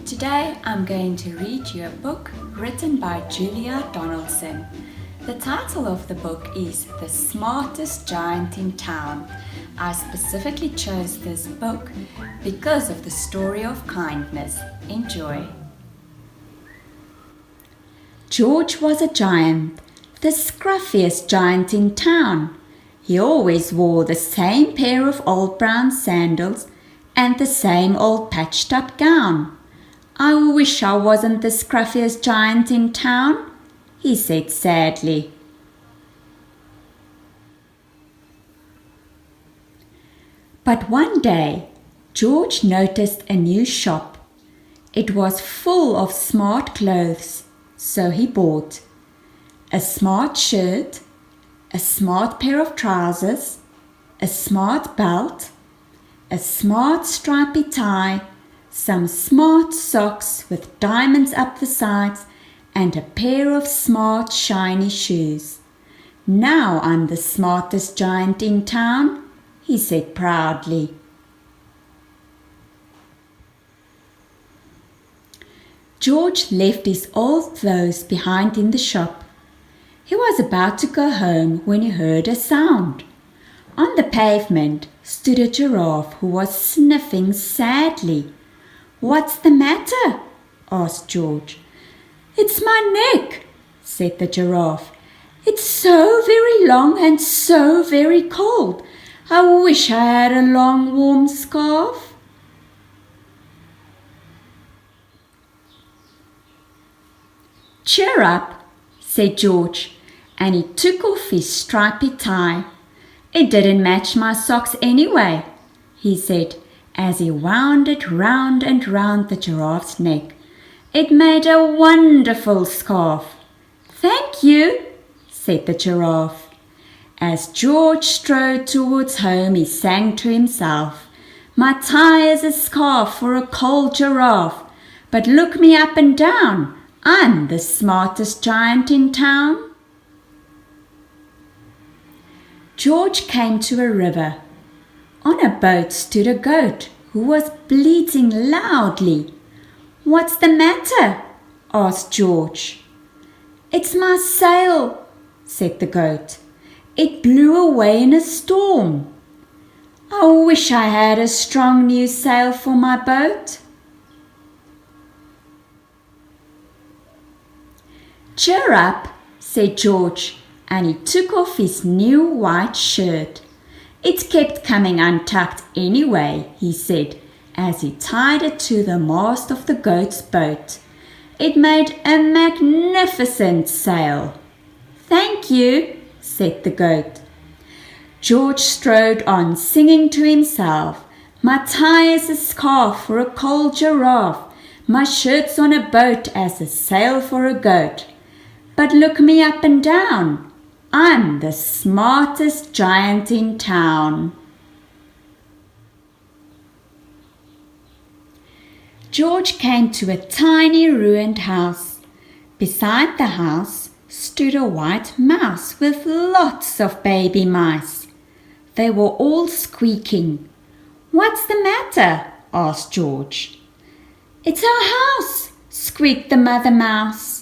Today I'm going to read you a book written by Julia Donaldson. The title of the book is The Smartest Giant in Town. I specifically chose this book because of the story of kindness. Enjoy. George was a giant, the scruffiest giant in town. He always wore the same pair of old brown sandals and the same old patched-up gown. "I wish I wasn't the scruffiest giant in town," he said sadly. But one day, George noticed a new shop. It was full of smart clothes, so he bought a smart shirt, a smart pair of trousers, a smart belt, a smart stripy tie, some smart socks with diamonds up the sides, and a pair of smart shiny shoes. "Now I'm the smartest giant in town," he said proudly. George left his old clothes behind in the shop. He was about to go home when he heard a sound. On the pavement stood a giraffe who was sniffing sadly. "What's the matter?" asked George. "It's my neck," said the giraffe. "It's so very long and so very cold. I wish I had a long warm scarf." "Cheer up," said George, and he took off his stripy tie. "It didn't match my socks anyway," he said, as he wound it round and round the giraffe's neck. "It made a wonderful scarf." "Thank you," said the giraffe. As George strode towards home, he sang to himself, "My tie is a scarf for a cold giraffe, but look me up and down, I'm the smartest giant in town." George came to a river. On a boat stood a goat who was bleating loudly. "What's the matter?" asked George. "It's my sail," said the goat. "It blew away in a storm. I wish I had a strong new sail for my boat." "Cheer up," said George, and he took off his new white shirt. "It kept coming untucked anyway," he said, as he tied it to the mast of the goat's boat. "It made a magnificent sail." "Thank you," said the goat. George strode on, singing to himself, "My tie is a scarf for a cold giraffe. My shirt's on a boat as a sail for a goat. But look me up and down, I'm the smartest giant in town." George came to a tiny ruined house. Beside the house stood a white mouse with lots of baby mice. They were all squeaking. "What's the matter?" asked George. "It's our house," squeaked the mother mouse.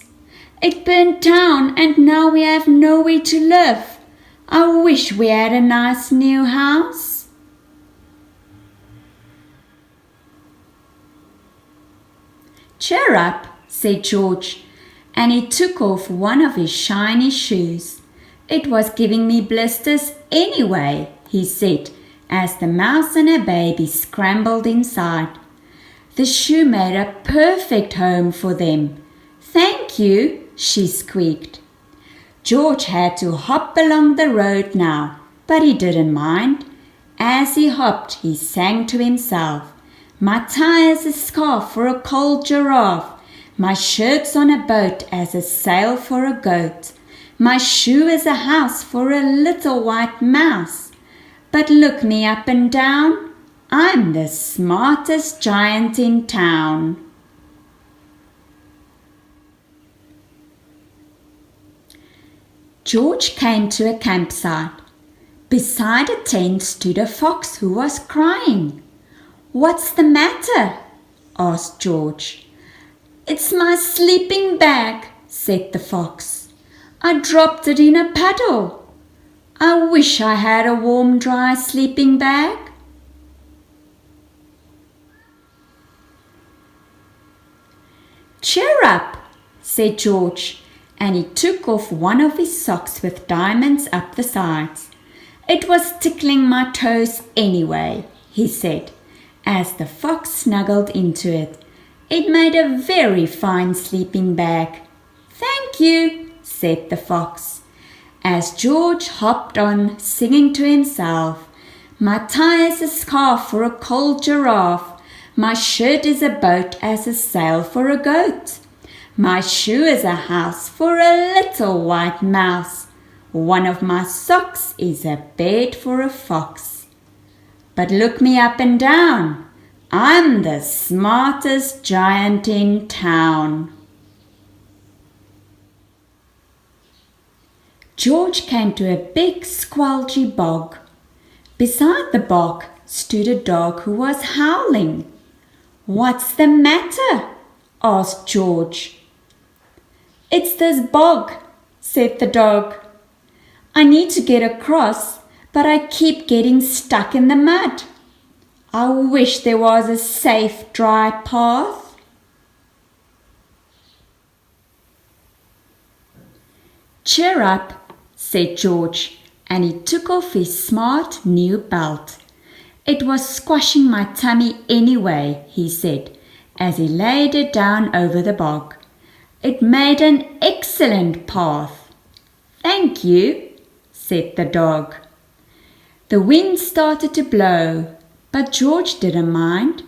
"It burnt down and now we have nowhere to live. I wish we had a nice new house." "Cheer up," said George, and he took off one of his shiny shoes. "It was giving me blisters anyway," he said, as the mouse and her baby scrambled inside. The shoe made a perfect home for them. "Thank you," she squeaked. George had to hop along the road now, but he didn't mind. As he hopped, he sang to himself, "My tie is a scarf for a cold giraffe. My shirt's on a boat as a sail for a goat. My shoe is a house for a little white mouse. But look me up and down, I'm the smartest giant in town." George came to a campsite. Beside a tent stood a fox who was crying. "What's the matter?" asked George. "It's my sleeping bag," said the fox. "I dropped it in a puddle. I wish I had a warm, dry sleeping bag." "Cheer up," said George, and he took off one of his socks with diamonds up the sides. "It was tickling my toes anyway," he said, as the fox snuggled into it. "It made a very fine sleeping bag." "Thank you," said the fox, as George hopped on, singing to himself, "My tie is a scarf for a cold giraffe. My shirt is a boat as a sail for a goat. My shoe is a house for a little white mouse. One of my socks is a bed for a fox. But look me up and down. I'm the smartest giant in town." George came to a big squelchy bog. Beside the bog stood a dog who was howling. "What's the matter?" asked George. "It's this bog," said the dog. "I need to get across, but I keep getting stuck in the mud. I wish there was a safe, dry path." "Cheer up," said George, and he took off his smart new belt. "It was squashing my tummy anyway," he said, as he laid it down over the bog. "It made an excellent path." "Thank you," said the dog. The wind started to blow, but George didn't mind.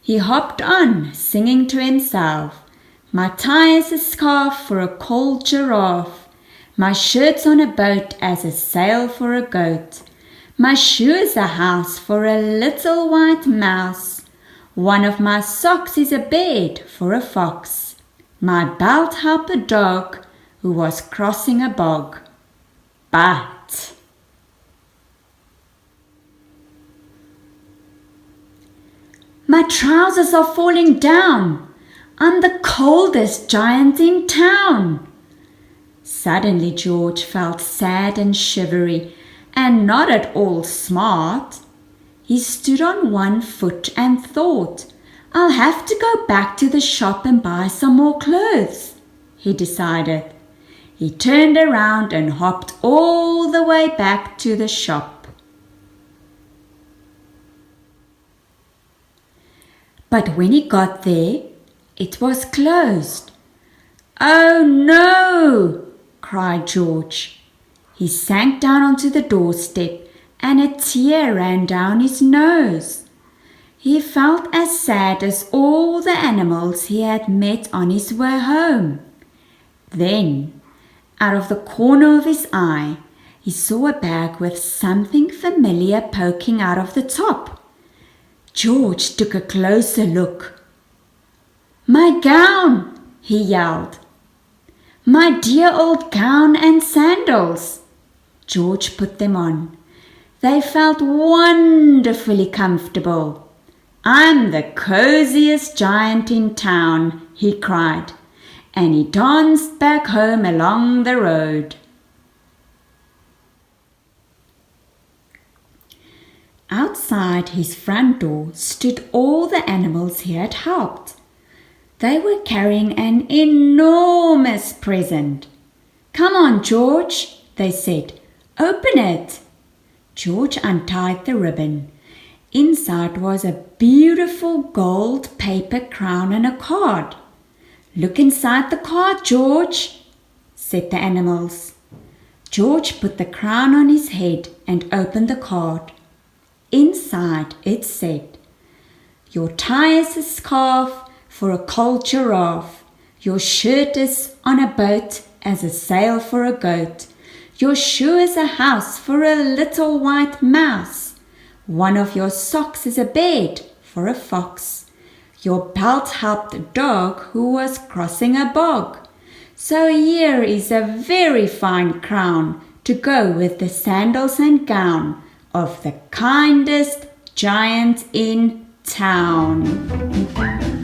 He hopped on, singing to himself, "My tie is a scarf for a cold giraffe. My shirt's on a boat as a sail for a goat. My shoe is a house for a little white mouse. One of my socks is a bed for a fox. My belt helped a dog who was crossing a bog. But..." "My trousers are falling down. I'm the coldest giant in town." Suddenly George felt sad and shivery and not at all smart. He stood on one foot and thought, "I'll have to go back to the shop and buy some more clothes," he decided. He turned around and hopped all the way back to the shop. But when he got there, it was closed. "Oh no!" cried George. He sank down onto the doorstep and a tear ran down his nose. He felt as sad as all the animals he had met on his way home. Then, out of the corner of his eye, he saw a bag with something familiar poking out of the top. George took a closer look. "My gown!" he yelled. "My dear old gown and sandals!" George put them on. They felt wonderfully comfortable. "I'm the coziest giant in town," he cried, and he danced back home along the road. Outside his front door stood all the animals he had helped. They were carrying an enormous present. "Come on, George," they said. "Open it." George untied the ribbon. Inside was a beautiful gold paper crown and a card. "Look inside the card, George," said the animals. George put the crown on his head and opened the card. Inside it said, "Your tie is a scarf for a cold giraffe. Your shirt is on a boat as a sail for a goat. Your shoe is a house for a little white mouse. One of your socks is a bed for a fox. Your belt helped a dog who was crossing a bog. So here is a very fine crown to go with the sandals and gown of the kindest giant in town."